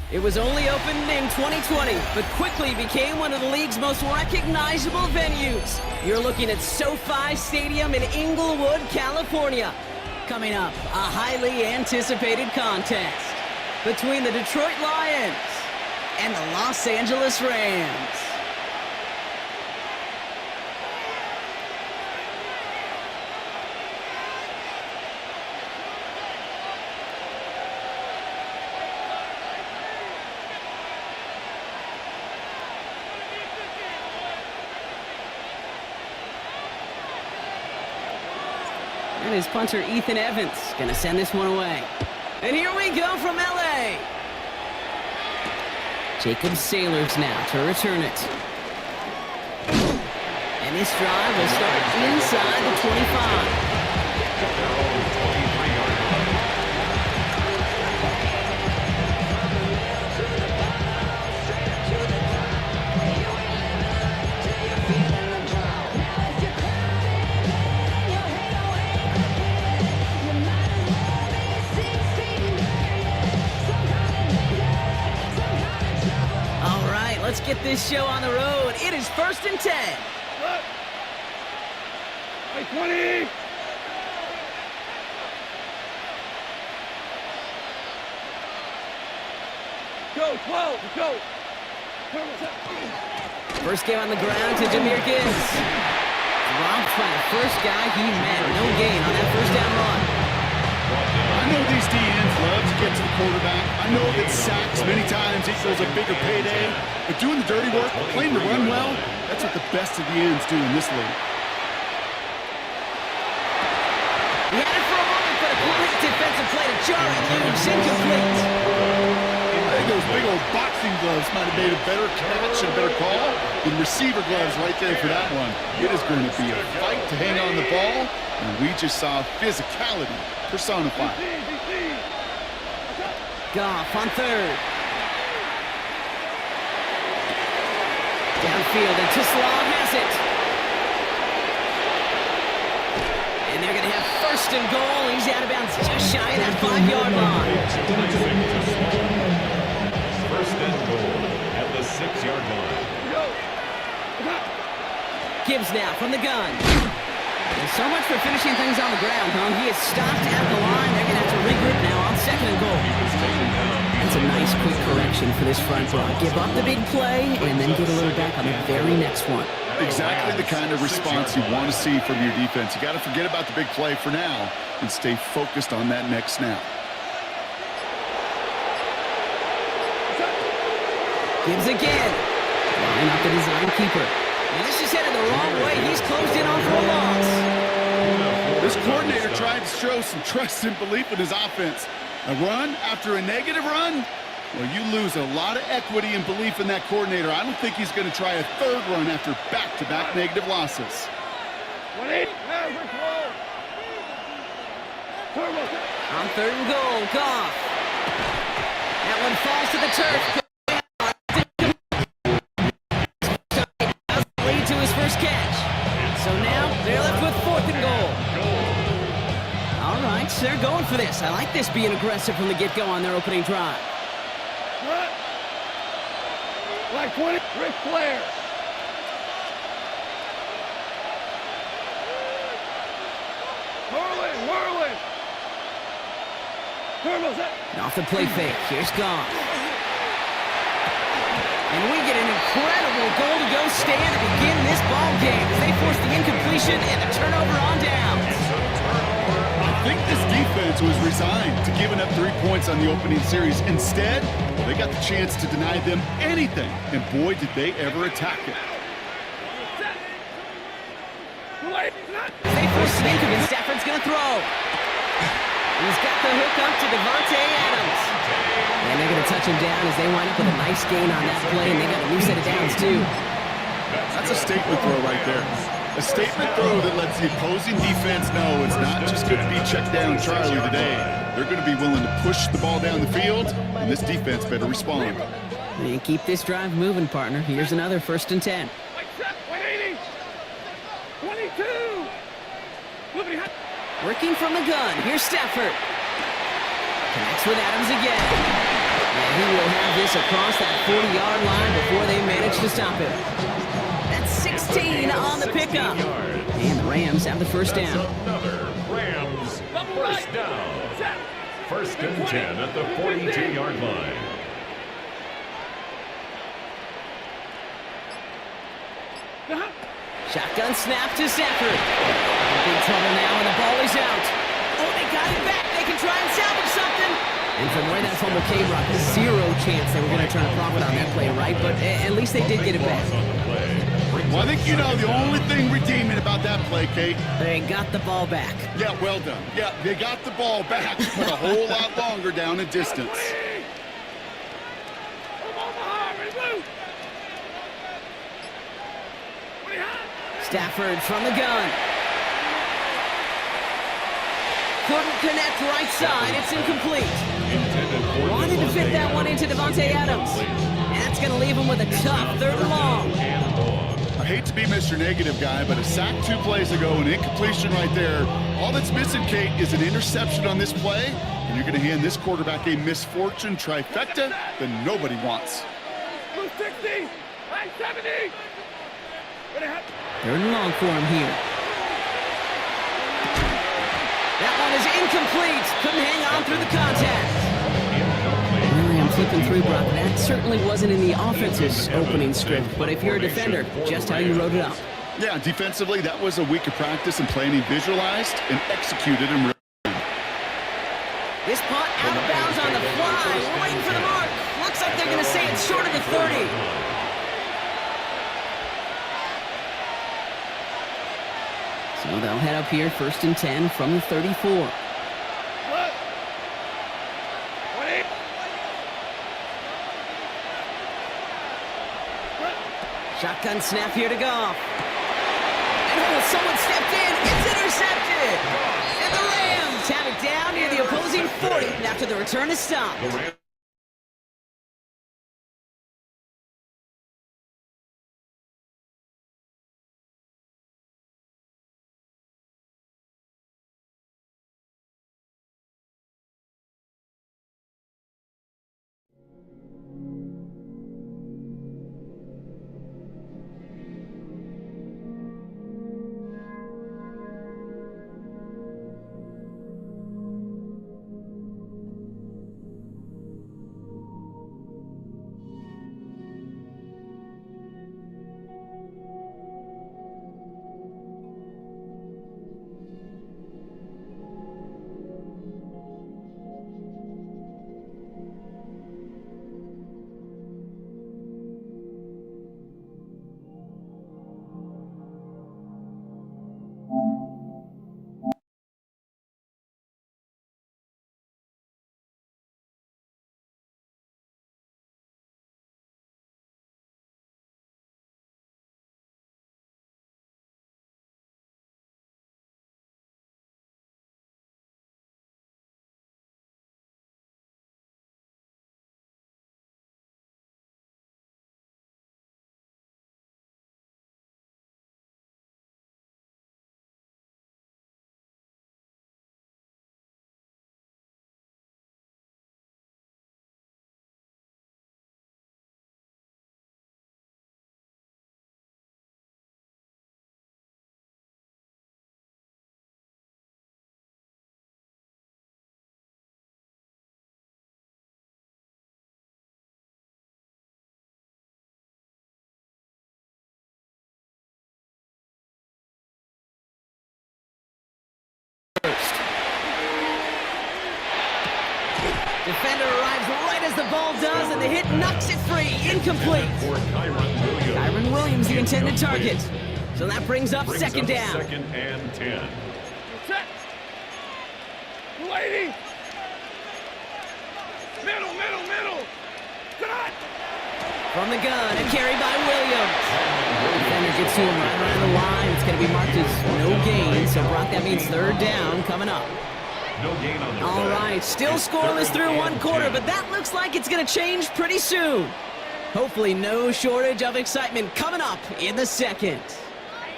It was only opened in 2020, but quickly became one of the league's most recognizable venues. You're looking at SoFi Stadium in Inglewood, California. Coming up, a highly anticipated contest between the Detroit Lions and the Los Angeles Rams. And his punter, Ethan Evans, going to send this one away. And here we go from LA. Jacob Sailors now to return it. And this drive will start inside the 25. Let's get this show on the road. It is 1st and 10. Hey, 20. Go, 12, go. First game on the ground to Jameer Gibbs. Dropped by the first guy he met. No gain on that first down run. I know these DNs love to get to the quarterback. I know that sacks many times equals a bigger payday. But doing the dirty work, playing to run well, that's what the best of the ends do in this league. He had it for a moment, but a great defensive play to Charlie Lewis. Incomplete. I think those big old boxing gloves might have made a better catch and a better call than receiver gloves right there for that one. It is going to be a fight to hang on the ball, and we just saw physicality personified. Goff on third. Downfield, and Tislau has it. And they're going to have 1st and goal. He's out of bounds just shy of that 5-yard line. 1st and goal at the 6-yard line. Gibbs now from the gun. And so much for finishing things on the ground, huh? He is stopped at the line. They're going to have to regroup now on 2nd and goal. That's a nice quick correction for this front row. Give up the big play and then get a little back on the very next one. Exactly the kind of response you want to see from your defense. You got to forget about the big play for now and stay focused on that next snap. Gibbs again. Line up the design keeper. And this is headed the wrong way. He's closed in on for a loss. This coordinator tried to show some trust and belief in his offense. A run after a negative run? Well, you lose a lot of equity and belief in that coordinator. I don't think he's going to try a 3rd run after back-to-back negative losses. On 3rd and goal, Goff. That one falls to the turf. Lead to his first catch. So now they're left with 4th and goal. All right, so they're going for this. I like this being aggressive from the get-go on their opening drive. Like 20, Ric Flair. Whirling. And off the play fake, here's Goff. And we get an incredible goal-to-go stand to begin this ball game as they force the incompletion and the turnover on down. I think this defense was resigned to giving up 3 points on the opening series. Instead, they got the chance to deny them anything, and boy, did they ever attack it. They force the incomplete, and Stafford's going to throw. He's got the hook up to Devontae Adams. And they're going to touch him down as they wind up with a nice gain on that play, and they got a new set of downs, too. That's a statement throw right there. A statement throw that lets the opposing defense know it's not just going to be check down Charlie today. They're going to be willing to push the ball down the field, and this defense better respond. And keep this drive moving, partner. Here's another 1st and 10. 180. 22. Working from the gun. Here's Stafford. Connects with Adams again. And he will have this across that 40-yard line before they manage to stop it. That's 16 on the pickup. And the Rams have the first down. Another Rams first down. First and 10 at the 42-yard line. Shotgun snap to Stafford. In big trouble now, and the ball is out. Oh, they got it back. They can try and salvage something. And from where that fumble came, Brock, zero chance they were going to try to profit on that play, right? But at least they did get it back. Well, I think you know the only thing redeeming about that play, Kate. They got the ball back. Yeah, well done. Yeah, they got the ball back, but a whole lot longer down in distance. Stafford from the gun. Couldn't connect right side. It's incomplete. Wanted to fit that one into Devontae Adams. And that's going to leave him with a tough third and long. I hate to be Mr. Negative guy, but a sack 2 plays ago, an incompletion right there. All that's missing, Kate, is an interception on this play, and you're going to hand this quarterback a misfortune trifecta that nobody wants. 260, 970. Third and long for him here. That one is incomplete. Couldn't hang on through the contact. Really, I'm flipping through, Brock. That certainly wasn't in the offense's opening script, but if you're a defender, just how you wrote it up. Yeah, defensively, that was a week of practice and planning visualized and executed in real time. This punt out of bounds on the fly. We're waiting for the mark. Looks like they're going to say it's short of the 30. So they'll head up here, first and 10 from the 34. Shotgun snap here to Goff. And oh, someone stepped in. It's intercepted. And the Rams have it down near the opposing 40 after the return is stopped. Defender arrives right as the ball does, and the hit knocks it free. Incomplete. Kyron Williams, the intended target. So that brings up second down. Second and 10. Set. 280. Middle. Cut. From the gun, a carry by Williams. Defender gets to him right around the line. It's going to be marked as no gain. So, Brock, that means third down coming up. No gain on the All play. right, still scoreless through one quarter, but that looks like it's going to change pretty soon. Hopefully no shortage of excitement coming up in the second.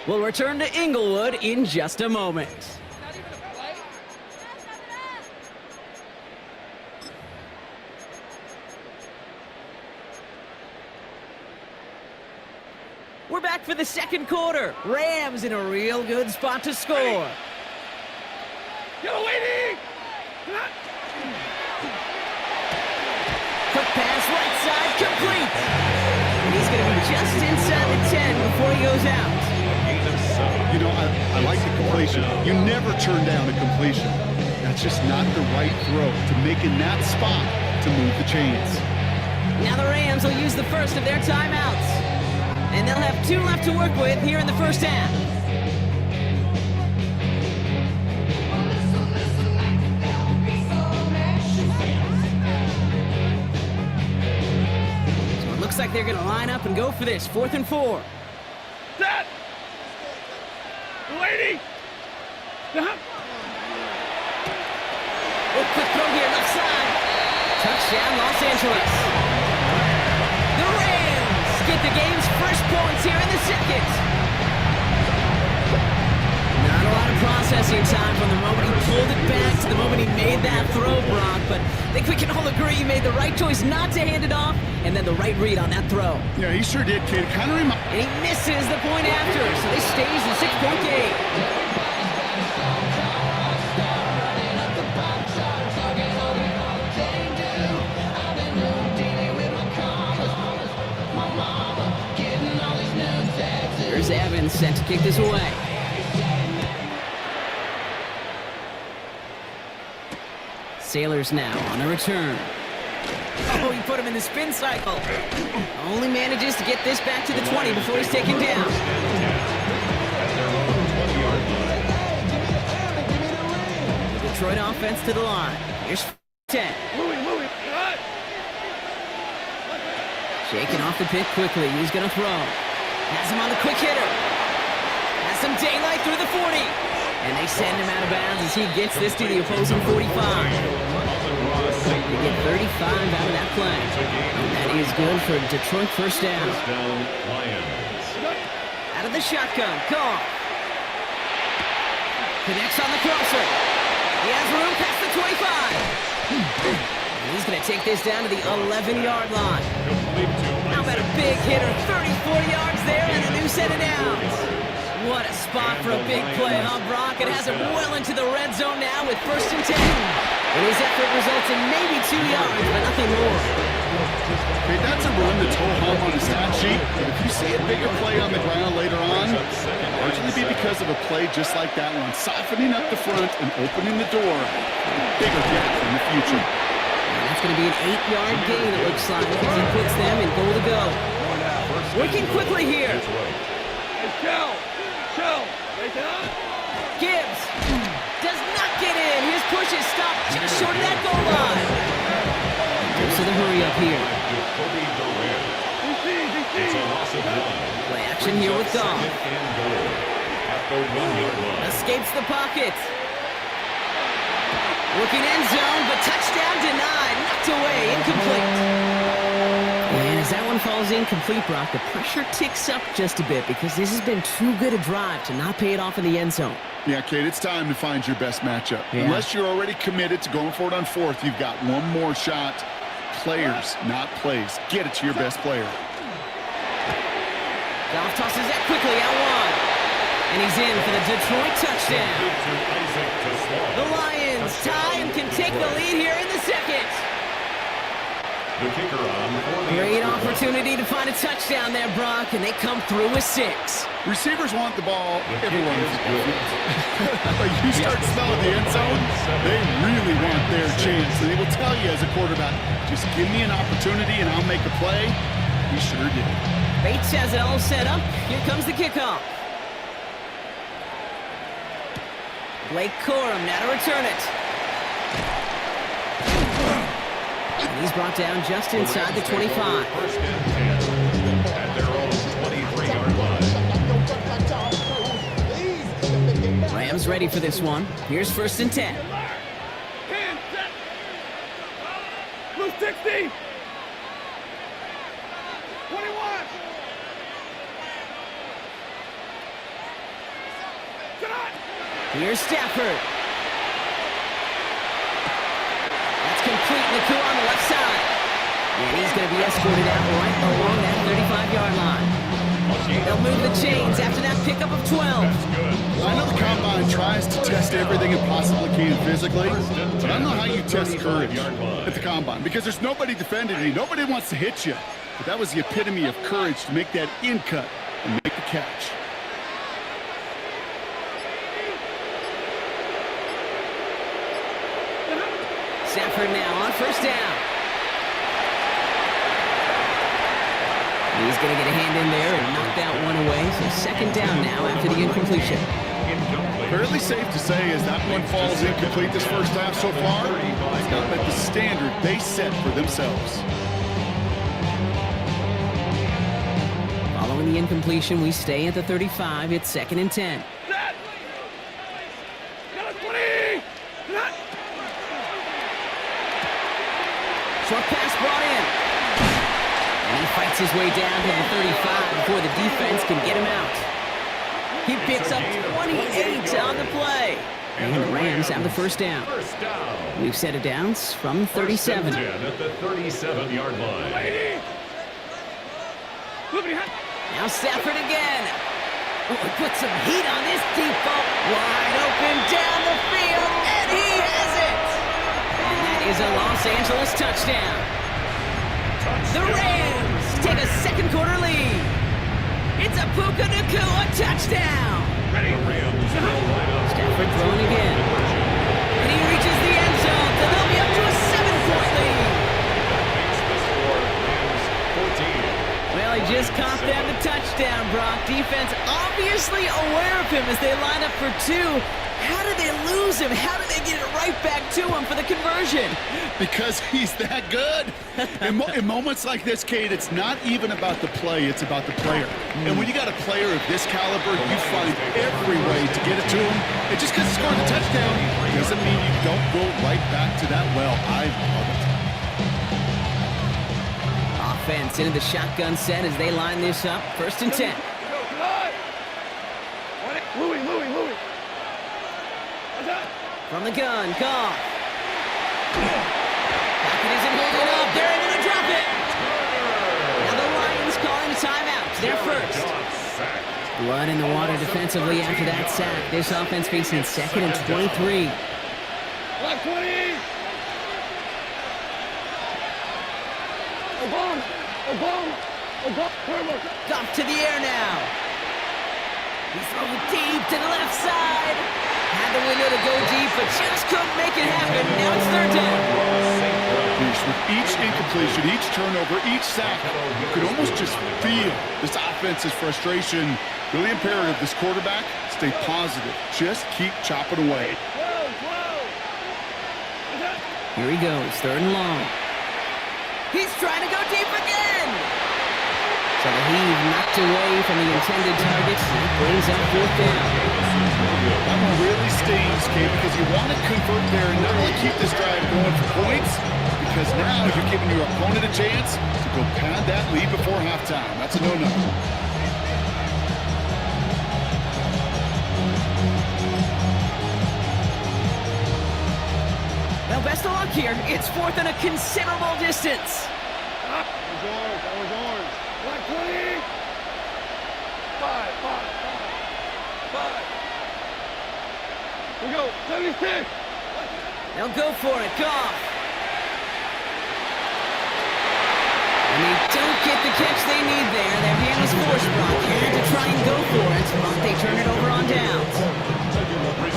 We'll return to Inglewood in just a moment. We're back for the second quarter. Rams in a real good spot to score. Yellow lady! Quick pass, right side, complete. And he's going to be just inside the 10 before he goes out. You know, I like the completion. You never turn down a completion. That's just not the right throw to make in that spot to move the chains. Now the Rams will use the first of their timeouts. And they'll have 2 left to work with here in the first half. So it looks like they're going to line up and go for this. 4th and 4. Set! Lady! Oh, quick throw here, left side. Touchdown, Los Angeles. The Rams get the game's first points here in the second. Not a lot of processing time from the moment he pulled it back to the moment he made that throw, Brock, but I think we can all agree he made the right choice not to hand it off, and then the right read on that throw. Yeah, he sure did, kid. Kind of reminds. And he misses the point after, so this stays a 6-point game. Here's Evans set to kick this away. Sailors now on the return. Oh, he put him in the spin cycle. Only manages to get this back to the 20 before he's taken down. The Detroit offense to the line. Here's 10. Louie, cut! Shaking off the pick quickly. He's going to throw. Has him on the quick hitter. Has some daylight through the 40. And they send him out of bounds as he gets this to the opposing 45. They get 35 out of that play. And that is good for Detroit first down. Out of the shotgun. Goff. Connects on the crosser. He has room past the 25. And he's going to take this down to the 11-yard line. How about a big hitter, 34 yards there, and a new set of downs. What a spot for a big play, huh, Brock? It has him well into the red zone now with 1st and 10. And his effort results in maybe 2 yards, but nothing more. Okay, that's a run that's whole home on the stat sheet. But if you see a bigger play on the ground later on, it'll largely be because of a play just like that one, softening up the front and opening the door for a bigger gap in the future. That's going to be an 8-yard gain, it looks like, as he puts them in goal to go. Working quickly here. Hey, Shell! Wait up! Gibbs does not get in. His push is stopped just short of that goal line. So the hurry up here. Play action here with Goff. Escapes the pocket. Looking end zone, but touchdown denied. Knocked away, incomplete. And as that one falls incomplete, Brock, the pressure ticks up just a bit because this has been too good a drive to not pay it off in the end zone. Yeah, Kate, it's time to find your best matchup. Yeah. Unless you're already committed to going for it on 4th, you've got one more shot. Players, not plays. Get it to your best player. Goff tosses that quickly out wide. And he's in for the Detroit touchdown. The Lions tie and can take the lead here in the second. The kicker on Great opportunity to find a touchdown there, Brock, and they come through with 6. Receivers want the ball. Everyone is good. Like you start smelling the end zone, they really want their chance. And they will tell you as a quarterback, just give me an opportunity and I'll make a play. He sure did. Bates has it all set up. Here comes the kickoff. Blake Corum now to return it. And he's brought down just inside the 25. First and 10 at their own 23-yard line. Rams ready for this one. Here's 1st and 10. Hands set! Blue 60! 21! Here's Stafford. That's complete. Nakua on the left side. And he's going to be escorted out right along that 35-yard line. They'll move the chains after that pickup of 12. I know the combine tries to test everything it possibly can physically, but I don't know how you test courage at the combine because there's nobody defending you. Nobody wants to hit you. But that was the epitome of courage to make that in cut and make the catch. Stafford now on first down. He's going to get a hand in there and knock that one away. So second down now after the incompletion. Fairly safe to say as that one falls incomplete this first half so far, it's not met the standard they set for themselves. Following the incompletion, we stay at the 35. It's 2nd and 10. Set. Got a 20. Set. Short pass brought in. And he fights his way down to the 35 before the defense can get him out. He picks up 28 on the play. And the Rams have the first down. We've set it down from 37. At the 37-yard line. Now Stafford again. Oh, put some heat on this deep ball. Wide open down the field, and he has it. And that is a Los Angeles touchdown. The Rams take a second quarter lead. It's a Puka Nacua touchdown. Stafford throwing again. And he reaches the end zone, so they'll be up to a 7-point lead. Well, he just caught them the touchdown, Brock. Defense obviously aware of him as they line up for 2. How did they lose him? How did they get it right back to him for the conversion? Because he's that good. In moments like this, Kate, it's not even about the play, it's about the player. And when you got a player of this caliber, you find every way to get it to him. And just because he scored a touchdown doesn't mean you don't go right back to that well. I love it. Offense into the shotgun set as they line this up. 1st and 10. Louis. From the gun, Goff. Pocket isn't holding up. They're able to drop it. Now the Lions calling a timeout. They're first. Blood in the water defensively after that sack. This offense facing 2nd and 23. Black 20. Obama. Goff to the air now. He's throwing deep to the left side. Had the window to go deep, but just couldn't make it happen. Now it's 3rd down. With each incompletion, each turnover, each sack, you could almost just feel this offense's frustration. Really imperative, this quarterback, stay positive. Just keep chopping away. Here he goes, 3rd and long. He's trying to go deep again. So the heave knocked away from the intended targets. That brings up 4th down. That one really stings, Kate, because you want to convert there and not only keep this drive going for points, because now you're giving your opponent a chance to go pad that lead before halftime. That's a no-no. Well, best of luck here. It's 4th and a considerable distance. That was ours. Black 20. 5. We go. 76. They'll go for it. Goff. And they don't get the catch they need there. Their hand was forced, Brock. Had to try and go for it, but they turn it over on downs.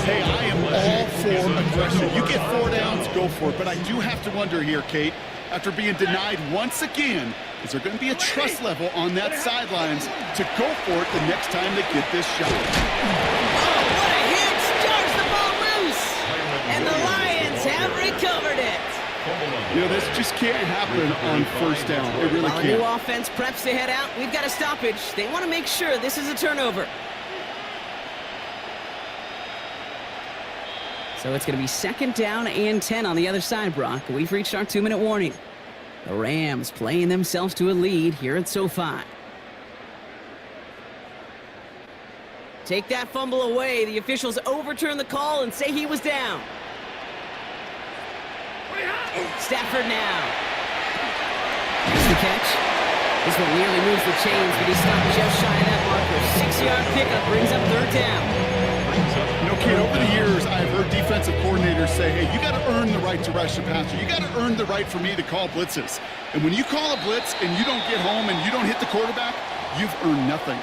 Hey, I am all for aggression. You get 4 downs, go for it. But I do have to wonder here, Kate, after being denied once again, is there going to be a trust level on that sidelines to go for it the next time they get this shot? Oh, what a hit! Jars the ball loose! And the Lions have recovered it. You know, this just can't happen on 1st down. It really While a can't. new offense preps to head out, we've got a stoppage. They want to make sure this is a turnover. So it's going to be 2nd down and 10 on the other side, Brock. We've reached our 2-minute warning. The Rams playing themselves to a lead here at SoFi. Take that fumble away. The officials overturn the call and say he was down. Stafford now. Makes the catch. This one nearly moves the chains, but he stopped just shy of that marker. 6-yard pickup brings up third down. You know, Kid, over the years, I've heard defensive coordinators say, hey, you got to earn the right to rush the passer. You got to earn the right for me to call blitzes. And when you call a blitz and you don't get home and you don't hit the quarterback, you've earned nothing.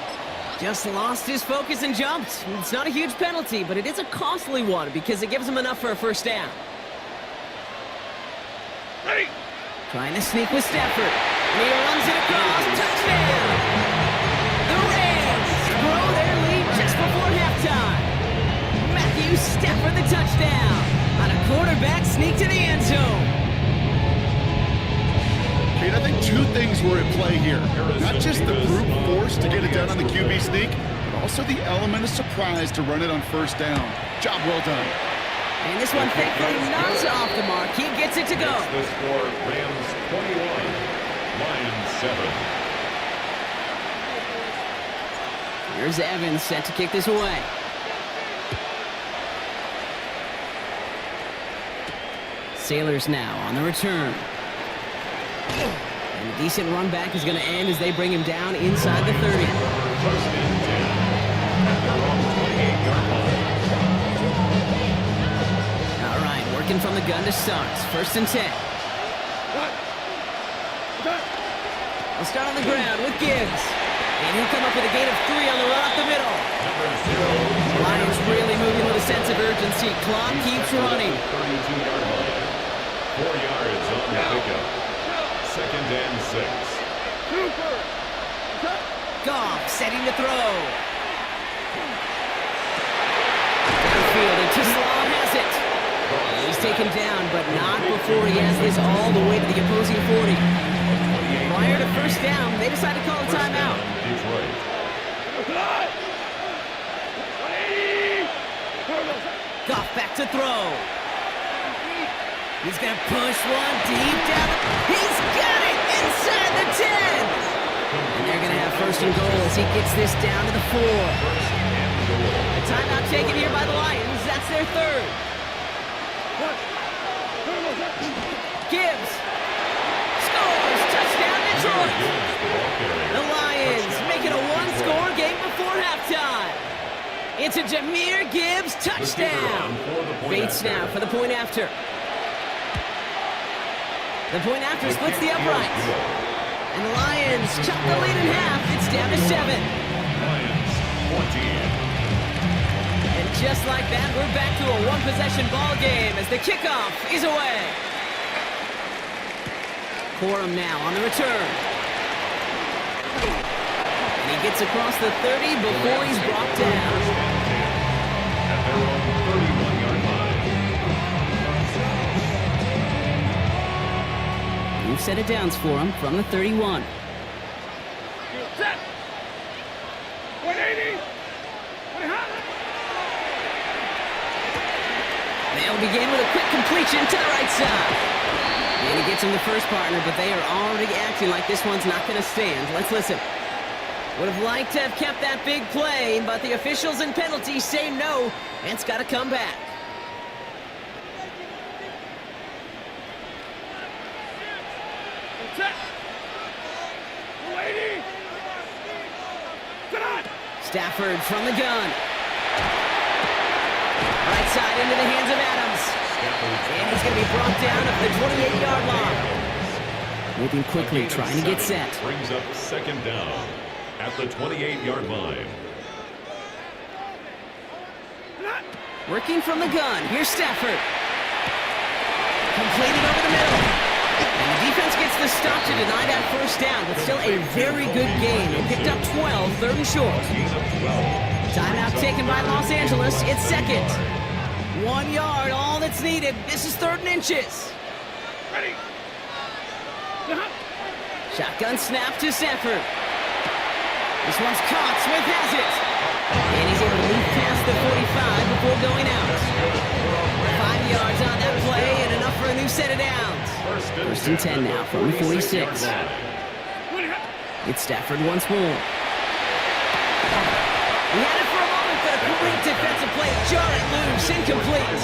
Just lost his focus and jumped. It's not a huge penalty, but it is a costly one because it gives him enough for a first down. Ready. Trying to sneak with Stafford. And he runs it across. Touchdown! The Rams grow their lead just before halftime. Matthew Stafford the touchdown on a quarterback sneak to the end zone. Kate, I think two things were at play here. Not just the brute force to get it done on the QB sneak, but also the element of surprise to run it on first down. Job well done. And this one thankfully not off the mark. He gets it to go. The score, Rams 21, Lions 7. Here's Evans set to kick this away. Sailors now on the return. And a decent run back is going to end as they bring him down inside the 30. First and 10 at their own 28-yard line. All right, working from the gun to start. First and 10. We'll start on the ground with Gibbs. And he'll come up with a gain of 3 on the run up the middle. Lions really moving with a sense of urgency. Clock keeps running. 32-yard line. 4 yards on the pickup. Second and 6. Goff setting to throw. Downfield, and Tisla has it. He's taken down, but not before he has this all the way to the opposing 40. Prior to first down, they decided to call a timeout. Detroit. Goff back to throw. He's going to push one deep down. He's got it inside the 10. And they're going to have first and goal as he gets this down to the 4. A timeout taken here by the Lions. That's their third. Gibbs scores. Touchdown Detroit. The Lions make it a one-score game before halftime. It's a Jahmyr Gibbs touchdown. Bates now for the point after. The point after splits the uprights. And the Lions chop the lead in half. It's down to 7. Lions 14. And just like that, we're back to a one-possession ball game as the kickoff is away. Corum now on the return. And he gets across the 30 before he's brought down. At their own 31-yard line. New set of downs for him from the 31. Set. 180. They'll begin with a quick completion to the right side. And he gets him the first partner, but they are already acting like this one's not going to stand. Let's listen. Would have liked to have kept that big play, but the officials and penalties say no, and it's got to come back. Set. 180. Sit on. Stafford from the gun. Right side into the hands of Adams. And he's going to be brought down at the 28-yard line. Moving quickly, trying to get set. Brings up second down at the 28-yard line. Working from the gun. Here's Stafford. Completed over the middle. And the defense gets the stop to deny that first down, but still a very good game. They picked up 12, third and short. Timeout taken by Los Angeles. It's second. 1 yard, all that's needed. This is third and inches. Ready. Shotgun snap to Stafford. This one's caught. Smith has it. And he's able to move past the 45 before going out. 5 yards on that play and enough for a new set of downs. First and 10 now from the 46. It's Stafford once more. He had it for a moment, but a great defensive play. Jar it loose, incomplete.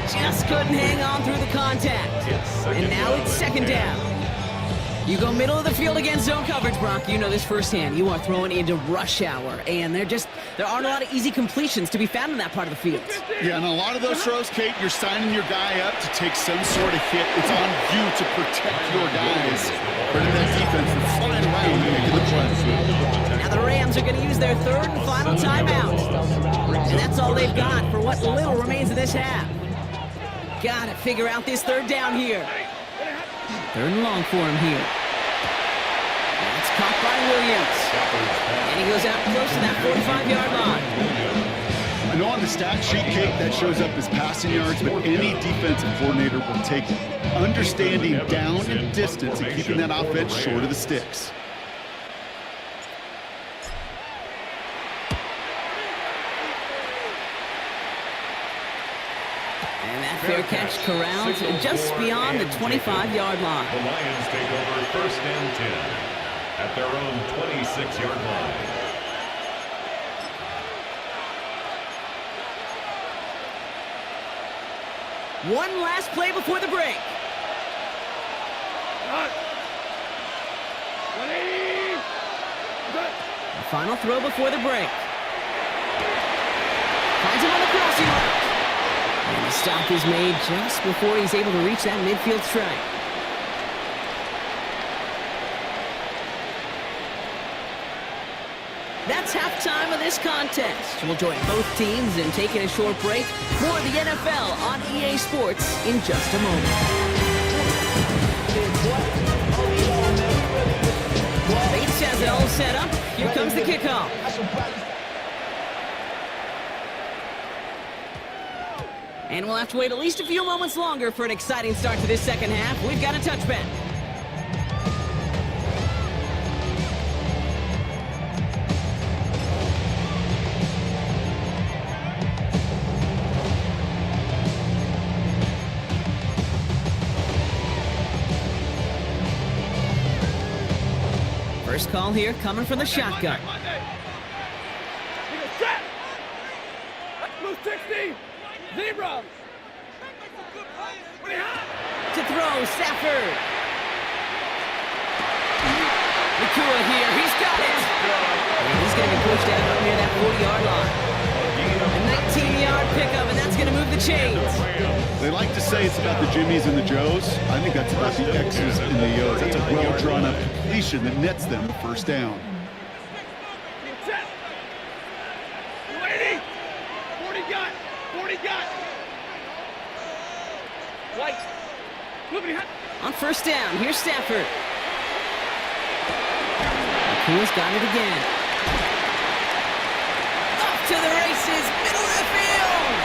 Just couldn't hang on through the contact. And now it's second down. You go middle of the field against zone coverage, Brock. You know this firsthand. You are throwing into rush hour, and there aren't a lot of easy completions to be found in that part of the field. Yeah, and a lot of those throws, Kate, you're signing your guy up to take some sort of hit. It's on you to protect your guys. But in that defense, they're flying around and making the play. Now the Rams are going to use their third and final timeout. And that's all they've got for what little remains of this half. Got to figure out this third down here. Third and long for him here. That's caught by Williams. And he goes out close to that 45-yard line. I know on the stat sheet, Kate, that shows up as passing yards, but any defensive coordinator will take understanding down and distance and keeping that offense short of the sticks. Fair catch corralled just beyond the 25-yard line. The Lions take over first and 10 at their own 26-yard line. One last play before the break. The final throw before the break. Finds him on the crossing route. And the stop is made just before he's able to reach that midfield strike. That's halftime of this contest. We'll join both teams in taking a short break. More of the NFL on EA Sports in just a moment. Bates has it all set up. Here comes the kickoff. And we'll have to wait at least a few moments longer for an exciting start to this second half. We've got a touchback. First call here coming from the shotgun. Blue 60. Zebra! To throw, Stafford. Nakua here, he's got it. And he's going to be pushed out up near that 40-yard line. A 19-yard pickup, and that's going to move the chains. They like to say it's about the Jimmies and the Joes. I think that's about the X's and the O's. That's a well-drawn-up completion that nets them the first down. 40 got. White. On first down, here's Stafford. Nakua's got it again. Off to the races, middle of the field.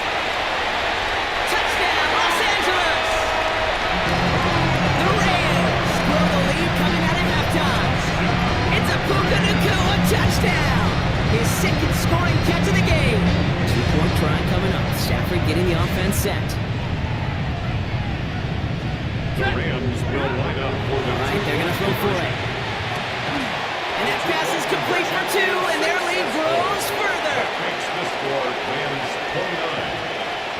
Touchdown, Los Angeles. The Rams grow the lead coming out of halftime. It's a Puka Nakua touchdown. His second scoring catch of the game. Two-point try coming up. Stafford getting the offense set. The Rams will line up for the All right, they're going to throw for it. And that pass is complete for two, and their lead grows further. makes the score Rams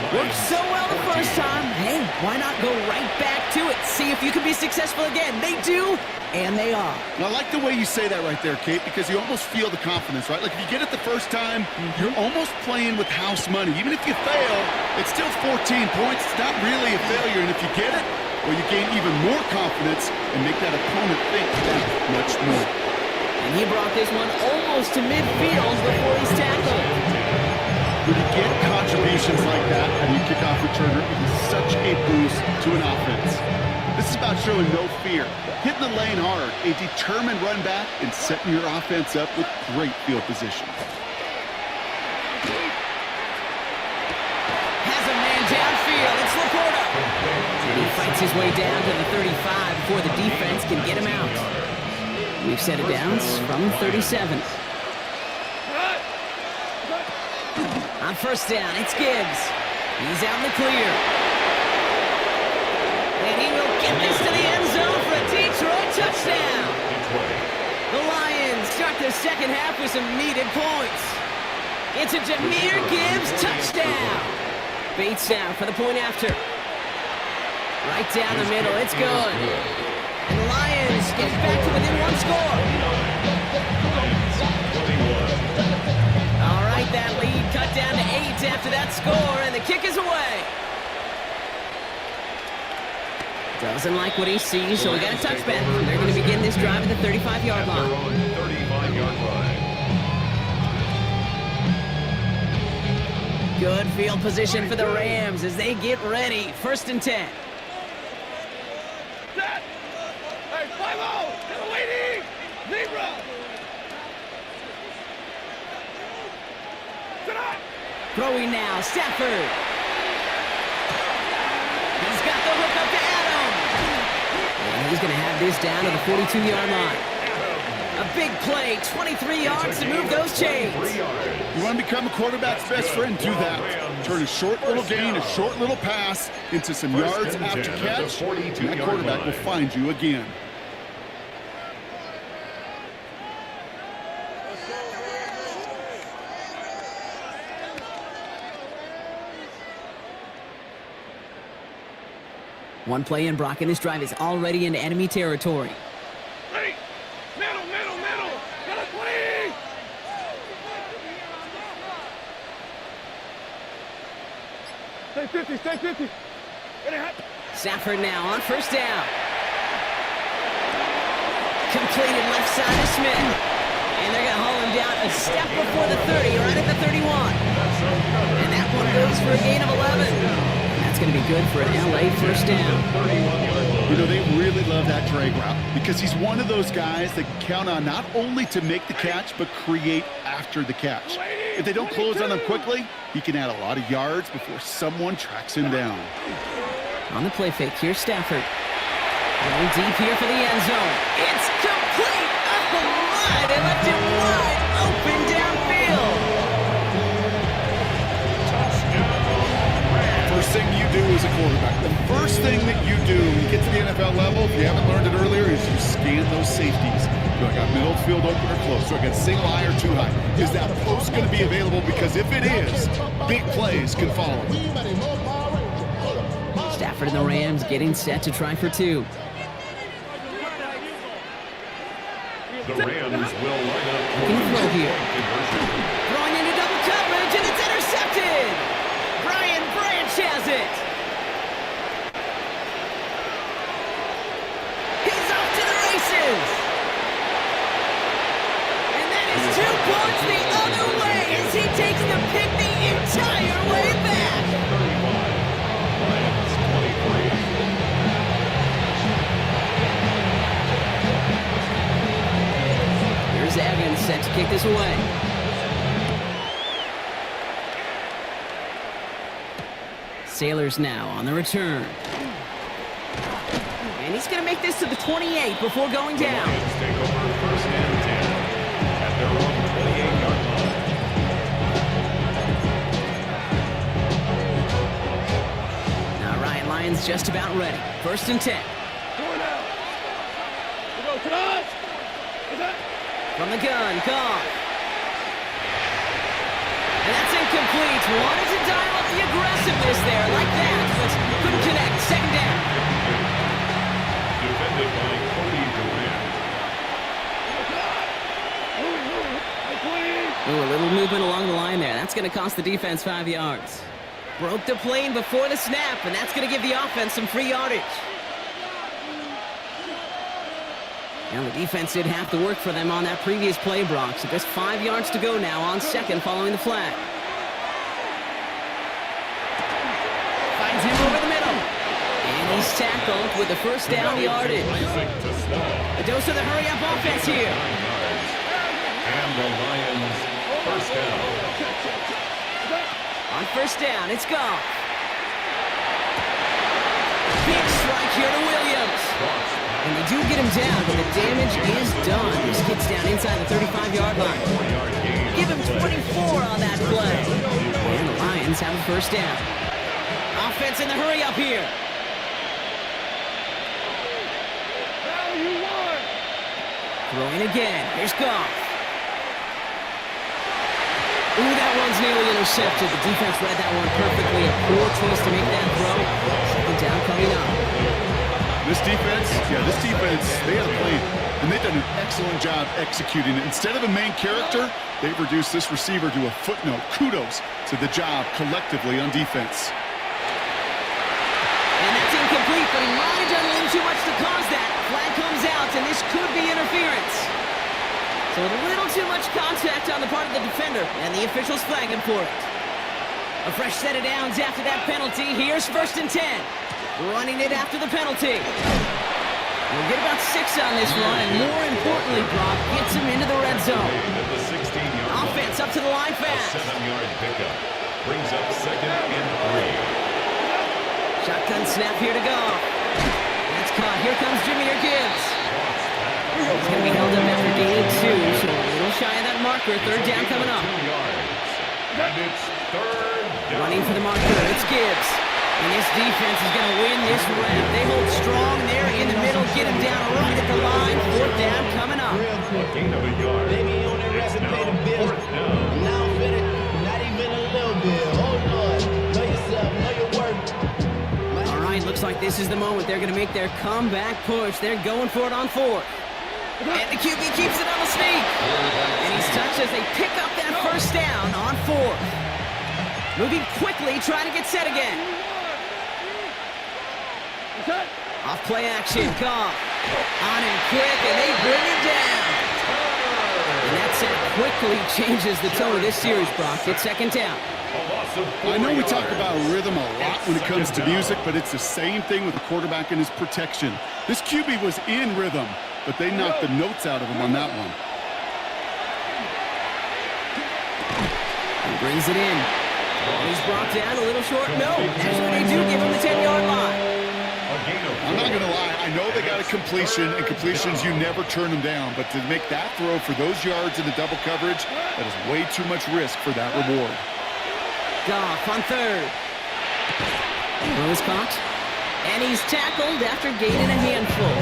29. Worked so well the first time. Hey, why not go right back to it? See if you can be successful again. They do, and they are. And I like the way you say that right there, Kate, because you almost feel the confidence, right? Like if you get it the first time, you're almost playing with house money. Even if you fail, it's still 14 points. It's not really a failure. And if you get it, well, you gain even more confidence and make that opponent think that much more. And he brought this one almost to midfield before he's tackled. When you get contributions like that and you kickoff returner, it is such a boost to an offense. This is about showing no fear, hitting the lane hard, a determined run back, and setting your offense up with great field position. Has a man downfield. It's Laporta. And he fights his way down to the 35 before the defense can get him out. We've set it down from 37. On first down, it's Gibbs. He's out in the clear. And he will get this to the end zone for a Detroit touchdown. The Lions start the second half with some needed points. It's a Jahmyr Gibbs touchdown. Bates down for the point after. Right down the middle, it's good. And the Lions Lions get back to within one score. All right, that lead cut down to 8 after that score, and the kick is away. Doesn't like what he sees, so we got a touchback. They're going to begin this drive at the 35-yard line. 35-yard line. Good field position for the Rams as they get ready. 1st and 10. Set. Hey, 5-0. To the leading. Zebra. Tonight. Throwing now, Stafford. He's got the hook up to Adam. And he's going to have this down to the 42-yard line. A big play, 23 yards to move those chains. You want to become a quarterback's best friend, do that. Turn a short little gain, a short little pass into some yards after catch, and that quarterback will find you again. One play in, Brock, and this drive is already into enemy territory. Ready. Middle. Got a 20. Stay 50. Ready, Stafford now on 1st down. Completed left side of Smith. And they're going to haul him down a step before the 30, right at the 31. And that one goes for a gain of 11. That's going to be good for an LA 1st down. You know, they really love that drag route because he's one of those guys that can count on not only to make the catch, but create after the catch. If they don't close on him quickly, he can add a lot of yards before someone tracks him down. On the play fake, here's Stafford. Going deep here for the end zone. It's complete! Oh my! They left him wide open downfield. First thing you do as a quarterback, the first thing that you do when you get to the NFL level, if you haven't learned it earlier, is you scan those safeties. Do I got middle field open or close? Do I got single high or too high? Is that post going to be available? Because if it is, big plays can follow. Stafford and the Rams getting set to try for 2. The Rams will line up for Looking to throw here. conversion. Throwing into double coverage, and it's intercepted! Brian Branch has it! He's off to the races! And that is 2 points the other way as he takes the pick the entire way back! 35. Lions 23. Here's Evans set to kick this away. Sailors now on the return. And he's going to make this to the 28 before going down. Lions take over 1st and 10 at their own 28-yard line. Now Ryan Lyons just about ready. 1st and 10. Going out. We go tonight. From the gun, Goff. And that's incomplete. Wanted to dial up the aggressiveness there like that, but couldn't connect. 2nd down. Defended by Cody Durant. Ooh, a little movement along the line there. That's going to cost the defense 5 yards. Broke the plane before the snap, and that's going to give the offense some free yardage. And the defense did have to work for them on that previous play, Brock. So just 5 yards to go now on 2nd following the flag. Finds him over the middle. And he's tackled with the 1st down yardage. A dose of the hurry-up offense here. And the Lions 1st down. On 1st down, it's Goff. Big strike here to Williams. And they do get him down, but the damage is done. This kid's down inside the 35-yard line. Give him 24 on that play. And the Lions have a 1st down. Offense in the hurry-up here. Throwing again. Here's Goff. Ooh, that one's nearly intercepted. The defense read that one perfectly. A poor choice to make that throw. 2nd down coming up. This defense, they had a plan, and they've done an excellent job executing it. Instead of a main character, they've reduced this receiver to a footnote. Kudos to the job collectively on defense. And that's incomplete, but he might have done a little too much to cause that. Flag comes out, and this could be interference. So a little too much contact on the part of the defender, and the officials flag him for it. A fresh set of downs after that penalty. Here's 1st and 10. Running it after the penalty. We'll get about 6 on this one, and more importantly, Brock gets him into the red zone. Offense up to the line fast. A 7-yard pickup brings up 2nd and 3. Shotgun snap here to go. That's caught. Here comes Jimmy Gibbs. He's going to be held up after gaining 2, so a little shy of that marker. 3rd down coming up. 2 yards. And it's 3rd down. Running for the marker. It's Gibbs. And this defense is going to win this round. They hold strong there in the middle. Get him down right at the line. 4th down coming up. A gain of a yard. Maybe on that It's record now pay the bills. 4th down. Now I'm finished. Not even a little bit. Oh Lord. Know yourself. Know your worth. All right, looks like this is the moment. They're going to make their comeback push. They're going for it on 4th. And the QB keeps it on the sneak. And he's touched as they pick up that 1st down on 4th. Moving quickly, trying to get set again. Off play action, Goff. On him quick, and they bring him down. And that set quickly changes the tone of this series, Brock. It's 2nd down. I know we talk about rhythm a lot when it comes to music, but it's the same thing with the quarterback and his protection. This QB was in rhythm, but they knocked the notes out of him on that one. He brings it in. He's brought down a little short. No, actually they do give him the 10-yard line. I'm not going to lie. I know they got a completion, and completions, you never turn them down. But to make that throw for those yards in the double coverage, that is way too much risk for that reward. Goff on 3rd. Throw is caught. And he's tackled after gaining a handful.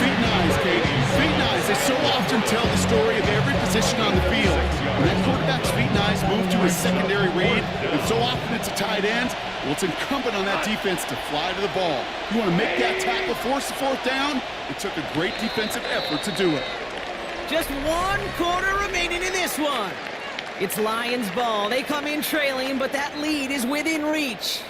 Feet and eyes, Katie. Feet and eyes. They so often tell the story of every position on the field. When that quarterback's feet and eyes move to a secondary read, and so often it's a tight end, well, it's incumbent on that defense to fly to the ball. You want to make that tackle, force the 4th down? It took a great defensive effort to do it. Just 1 quarter remaining in this one. It's Lions ball. They come in trailing, but that lead is within reach.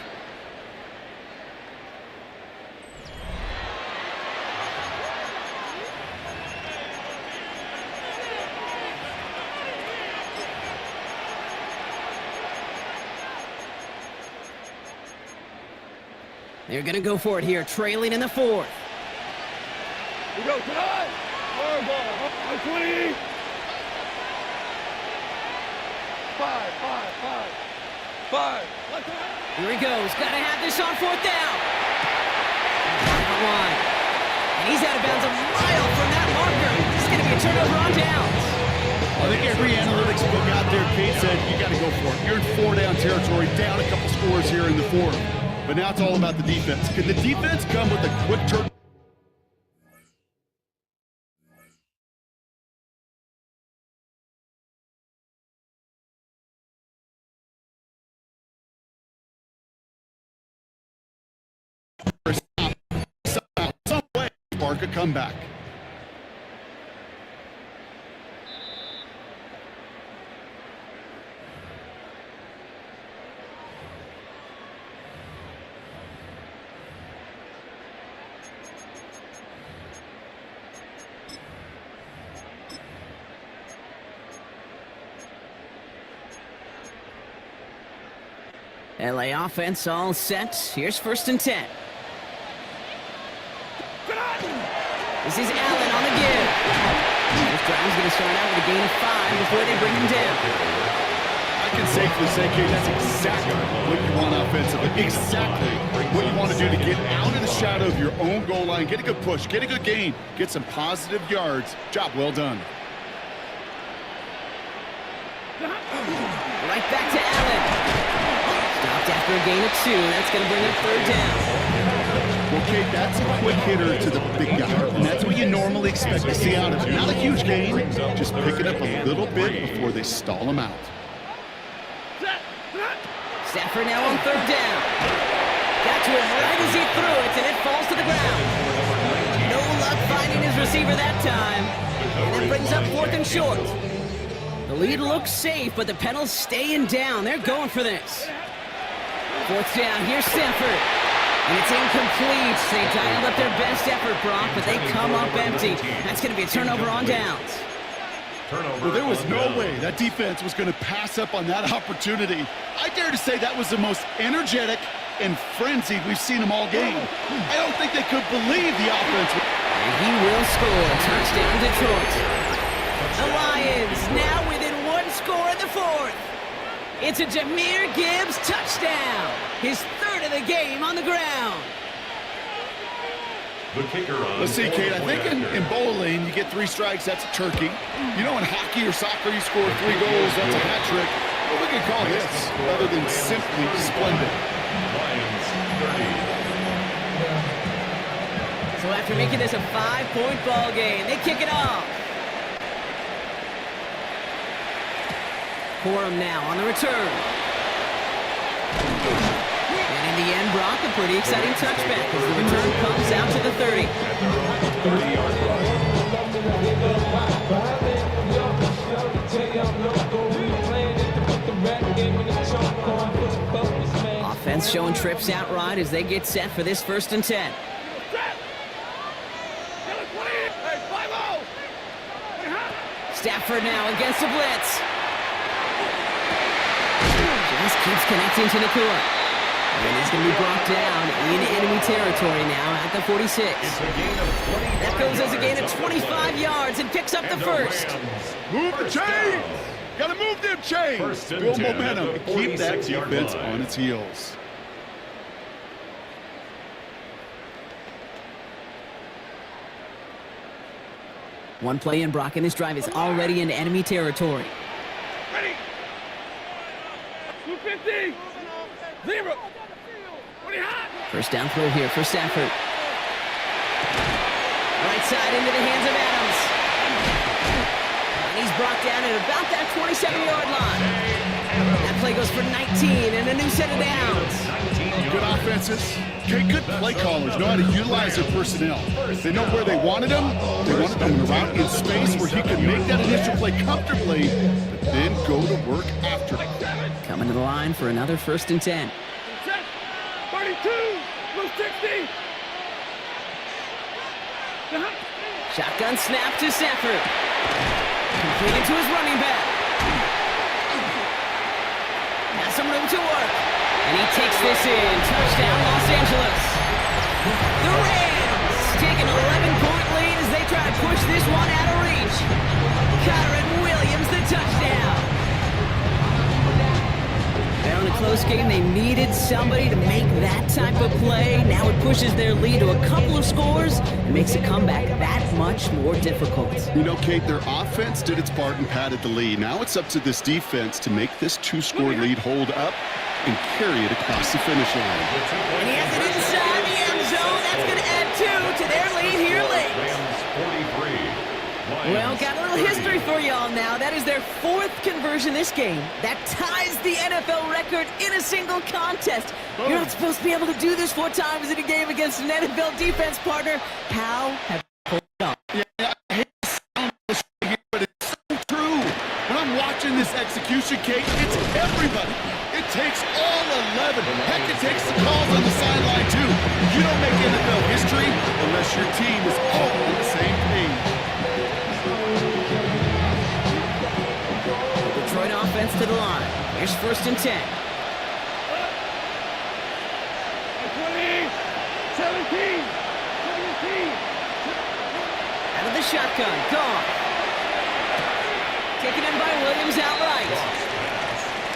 They're going to go for it here, trailing in the 4th. We go tonight. Ball. 20. 5. Let's go. Here he goes. Got to have this on 4th down. Line. And he's out of bounds a mile from that marker. This is going to be a turnover on downs. I think every analytics book out there, Kate, said you got to go for it. You're in 4-down territory, down a couple scores here in the 4th. But now it's all about the defense. Could the defense come with a quick turn? Some way, spark a comeback. LA offense all set. Here's 1st and 10. This is Allen on the give. This drive's going to start out with a gain of 5 before they bring him down. I can safely say, Kate, that's exactly what you want offensively. Exactly what you want to do to get out of the shadow of your own goal line, get a good push, get a good gain, get some positive yards. Job well done. Right back to Allen. Stopped after a gain of 2. That's going to bring up 3rd down. Well, Kate, that's a quick hitter to the big guy, and that's what you normally expect to see out of him. Not a huge gain, just pick it up a little bit before they stall him out. Stafford now on 3rd down. Got to him right as he threw it, and it falls to the ground. No luck finding his receiver that time. And that brings up 4th and short. The lead looks safe, but the Penals staying down. They're going for this. 4th down. Here's Stafford. And it's incomplete. They dialed up their best effort, Brock, but they come up empty. That's going to be a turnover on downs. Well, there was no way that defense was going to pass up on that opportunity. I dare to say that was the most energetic and frenzied we've seen them all game. I don't think they could believe the offense. And he will score. Touchdown, Detroit. The Lions now within 1 score in the 4th. It's a Jahmyr Gibbs touchdown. His 3rd of the game on the ground. The kicker on. Let's see, Kate, I think in bowling, you get 3 strikes, that's a turkey. You know, in hockey or soccer, you score 3 goals, that's a hat trick. What we could call this, other than simply splendid. Lions 30. So after making this a 5-point ball game, they kick it off. Corum now on the return. And in the end, Brock, a pretty exciting touchback as the return comes out to the 30. 30-yard line. Offense showing trips out right as they get set for this 1st and 10. Stafford now against the blitz. Just keeps connecting to Nakua. And he's going to be brought down in enemy territory now at the 46. That goes as a gain of 25 yards and picks up the 1st. Move the chains! Gotta move them chains! Build momentum and keep that defense on its heels. One play in, Brock, and this drive is already in enemy territory. Ready. 250. 0. 20 hot. 1st down throw here for Stafford. Right side into the hands of Adams. And he's brought down at about that 27-yard line. That play goes for 19 and a new set of downs. Good offenses. Okay, good play callers know how to utilize their personnel. They know where they wanted them. They wanted them around in space where he could make that initial play comfortably, but then go to work after. Coming to the line for another 1st and 10. 32. Blue 60. Shotgun snap to Stafford. Completed to his running back. Has some room to work. And he takes this in. Touchdown, Los Angeles. The Rams take an 11-point lead as they try to push this one out of reach. Kyren Williams, the touchdown. Now in a close game, they needed somebody to make that type of play. Now it pushes their lead to a couple of scores and makes a comeback that much more difficult. You know, Kate, their offense did its part and padded the lead. Now it's up to this defense to make this 2-score lead hold up and carry it across the finish line. And he has it inside the end zone. That's going to add 2 to their lead here late. Rams 43. Well, got a little history for y'all now. That is their 4th conversion this game. That ties the NFL record in a single contest. You're not supposed to be able to do this 4 times in a game against an NFL defense partner. How have you pulled it off? Yeah, I hate to sound this here, but it's so true. When I'm watching this execution, Kate, it's everybody. It takes all 11. Heck, it takes the calls on the sideline, too. You don't make NFL history unless your team is all on the same page. Detroit offense to the line. Here's 1st and 10. 20. 17. 17. Out of the shotgun. Gone. Taken in by Williams outright.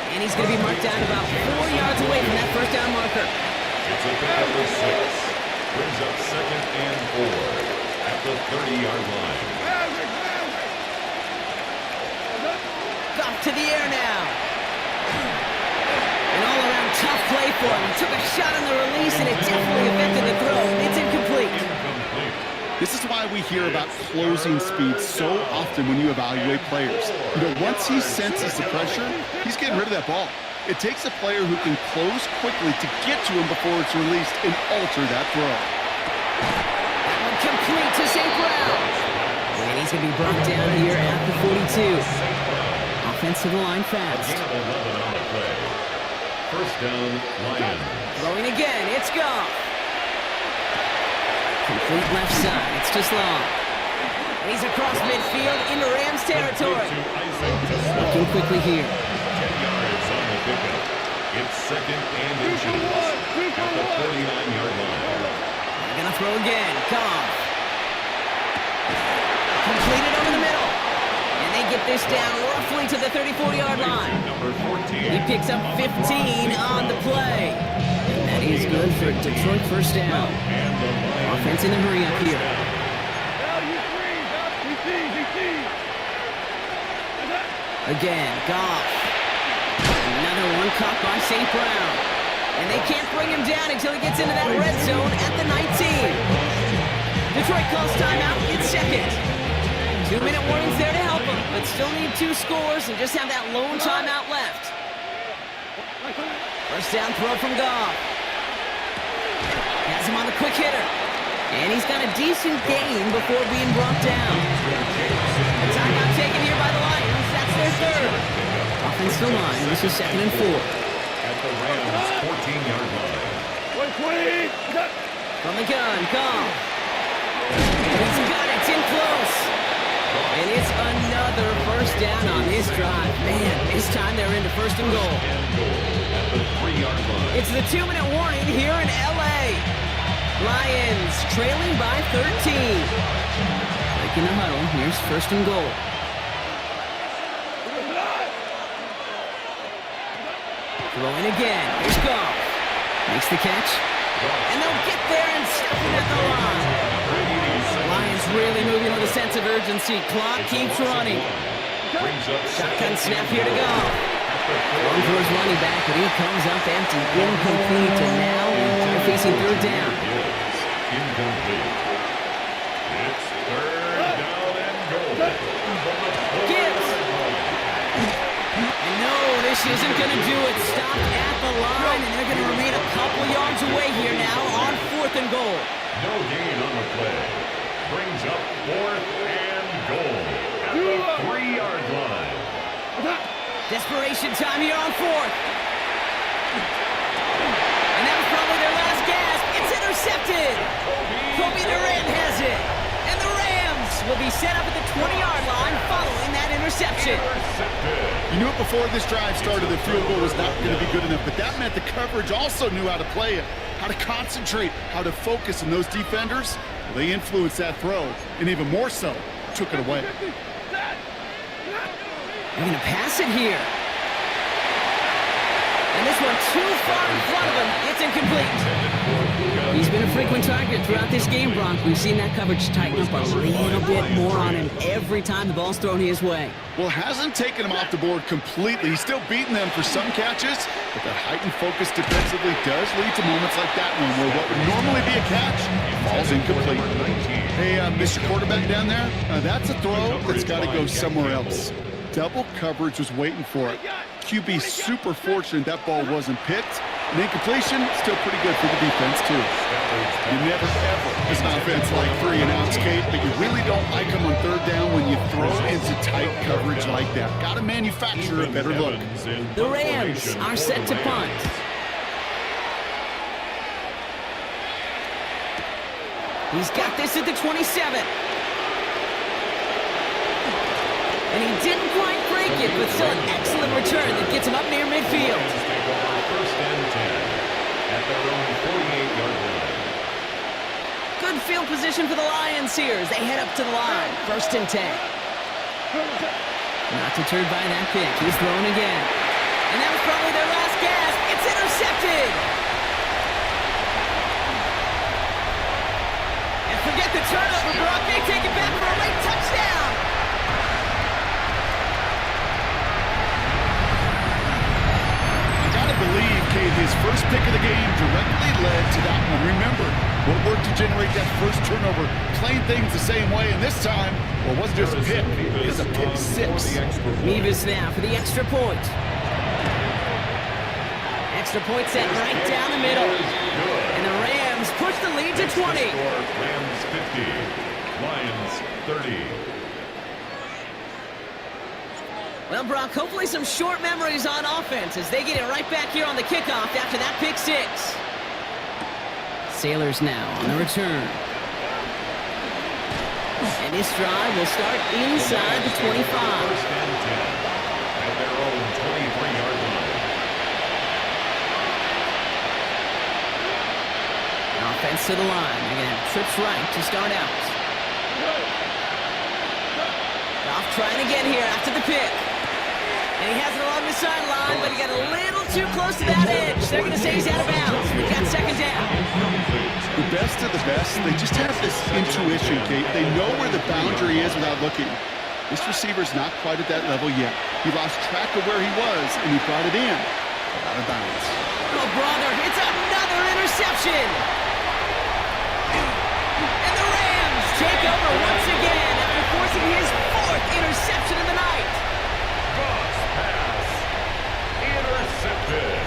And he's going to be marked down about 4 yards away from that 1st down marker. It's a pick up of 6. Brings up 2nd and 4 at the 30-yard line. Off to the air now. An all-around tough play for him. He took a shot on the release, and it definitely affected the throw. It's incomplete. This is why we hear about closing speed so often when you evaluate players. You know, once he senses the pressure, he's getting rid of that ball. It takes a player who can close quickly to get to him before it's released and alter that throw. That one complete to St. Brown. And he's going to be brought down here at the 42. Offense to the line fast. Gain of 11 on the play. First down, Lions. Throwing again, it's Goff. Complete left side, it's just long. And he's across midfield into Rams territory. Looking quickly here. 10 yards on the pickup. It's second and inches at the 49-yard line. They're gonna throw again, Goff. Completed over the middle. And they get this down roughly to the 34-yard line. Number 14. He picks up 15 on the play. And that is good for Detroit first down. Offense in the hurry up here. Again, Goff. Another one caught by St. Brown. And they can't bring him down until he gets into that red zone at the 19. Detroit calls timeout in second. 2-minute warnings there to help him, but still need 2 scores and just have that lone timeout left. First down throw from Goff. Has him on the quick hitter. And he's got a decent gain before being brought down. A timeout taken here by the Lions. That's their third. Offense to line. This is 2nd and 4. At the Rams' 14-yard line. From the gun, Goff. He's got it. It's in close. And it's another first down on this drive. Man, this time they're into 1st and goal. At the 3-yard line. It's the 2-minute warning here in L.A. Lions trailing by 13. Breaking the huddle. Here's 1st and goal. Throwing again. Here's Goff. Makes the catch. And they'll get there and stop it at the line. Lions really moving with a sense of urgency. Clock keeps running. Shotgun snap here to go. One for his running back, but he comes up empty. Incomplete, and now they're facing 3rd down. Incomplete. It's 3rd down and goal. Gibbs. And no, this isn't going to do it. Stopped at the line, and they're going to remain a couple yards away here now on 4th and goal. No gain on the play. Brings up 4th and goal at the 3-yard line. Desperation time here on 4th. And that was probably their last gasp. It's intercepted. Kobe Durant has it. And the Rams will be set up at the 20-yard line following that interception. You knew it before this drive started. The field goal was not going to be good enough, but that meant the coverage also knew how to play it, how to concentrate, how to focus, and those defenders, they influenced that throw, and even more so, took it away. They're going to pass it here. And this one too far in front of him. It's incomplete. He's been a frequent target throughout this game, Bronk. We've seen that coverage tighten up a little bit more on him every time the ball's thrown his way. Well, hasn't taken him off the board completely. He's still beating them for some catches, but that heightened focus defensively does lead to moments like that one where what would normally be a catch falls incomplete. Hey, Mr. Quarterback down there, that's a throw that's got to go somewhere else. Double coverage was waiting for it. QB super fortunate that ball wasn't picked. And incompletion, still pretty good for the defense, too. You never, ever, as an offense, like 3-and-outs, Kate, but you really don't like them on 3rd down when you throw into tight coverage like that. Got to manufacture a better look. The Rams are set to punt. He's got this at the 27. And he didn't quite break it, but still an excellent return that gets him up near midfield. First and 10 at their own 48-yard line. Good field position for the Lions here as they head up to the line. 1st and 10. Not deterred by that pick. He's thrown again. And that was probably their last gasp. It's intercepted. And forget the turnover, Brock. They take it back for a late touchdown. Believe, Kate, his first pick of the game directly led to that one. Remember, what worked to generate that first turnover, playing things the same way, and this time, well, it wasn't just a pick, it was a pick 6. Mevis now for the extra point. extra point set right down the middle. And the Rams push the lead to 20. Rams 50, Lions 30. Well, Brock, hopefully some short memories on offense as they get it right back here on the kickoff after that pick six. Sailors now on the return. And this drive will start inside the 25. First and 10 at their own 23-yard line. Offense to the line. They're going to have trips right to start out. Goff trying again here after the pick. And he has it along the sideline, but he got a little too close to that edge. They're going to say he's out of bounds. We've got second down. The best of the best, they just have this intuition, Kate. They know where the boundary is without looking. This receiver's not quite at that level yet. He lost track of where he was, and he brought it in. Out of bounds. Oh, brother, it's another interception. And the Rams take over once again after forcing his fourth interception of the night. Goff's pass intercepted.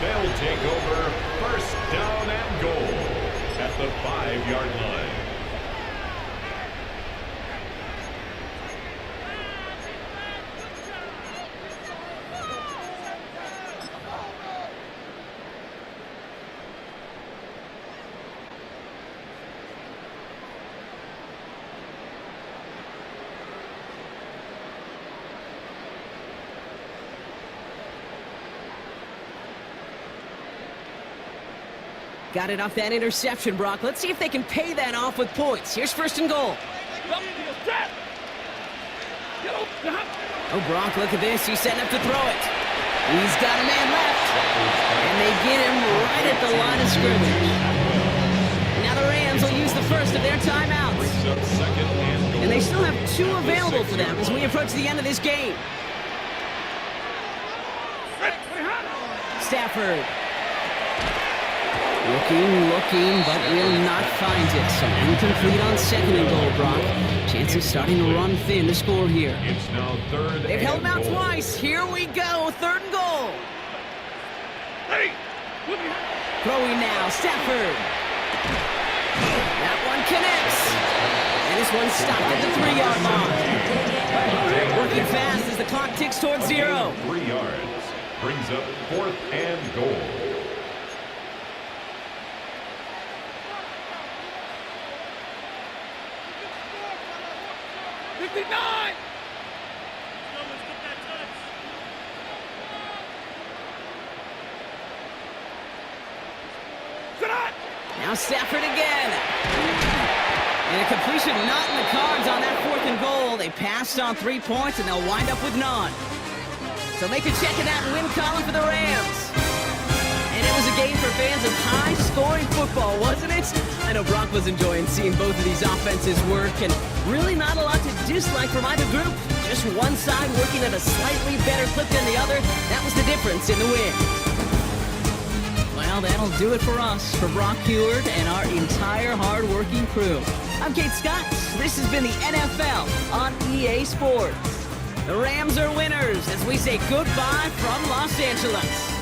They'll take over first down and goal at the 5-yard line. Got it off that interception, Brock. Let's see if they can pay that off with points. Here's first and goal. Oh, Brock, look at this. He's setting up to throw it. He's got a man left. And they get him right at the line of scrimmage. Now the Rams will use the first of their timeouts. And they still have 2 available for them as we approach the end of this game. Stafford. Looking, but will not find it. So incomplete on second and goal, Brock. Chances starting to run thin to score here. It's now third. They've held him out twice. Here we go. Third and goal. Throwing now. Stafford. That one connects. And this one's stopped at the 3-yard line. Working fast as the clock ticks towards 0. 3 yards. Brings up fourth and goal. Now Stafford again. And a completion not in the cards on that 4th and goal. They passed on 3 points, and they'll wind up with none. So make a check in that win column for the Rams. And it was a game for fans of high-scoring football, wasn't it? I know Brock was enjoying seeing both of these offenses work, and really not a lot to dislike from either group. Just one side working at a slightly better clip than the other. That was the difference in the win. Well, that'll do it for us, for Brock Heward and our entire hard-working crew. I'm Kate Scott. This has been the NFL on EA Sports. The Rams are winners as we say goodbye from Los Angeles.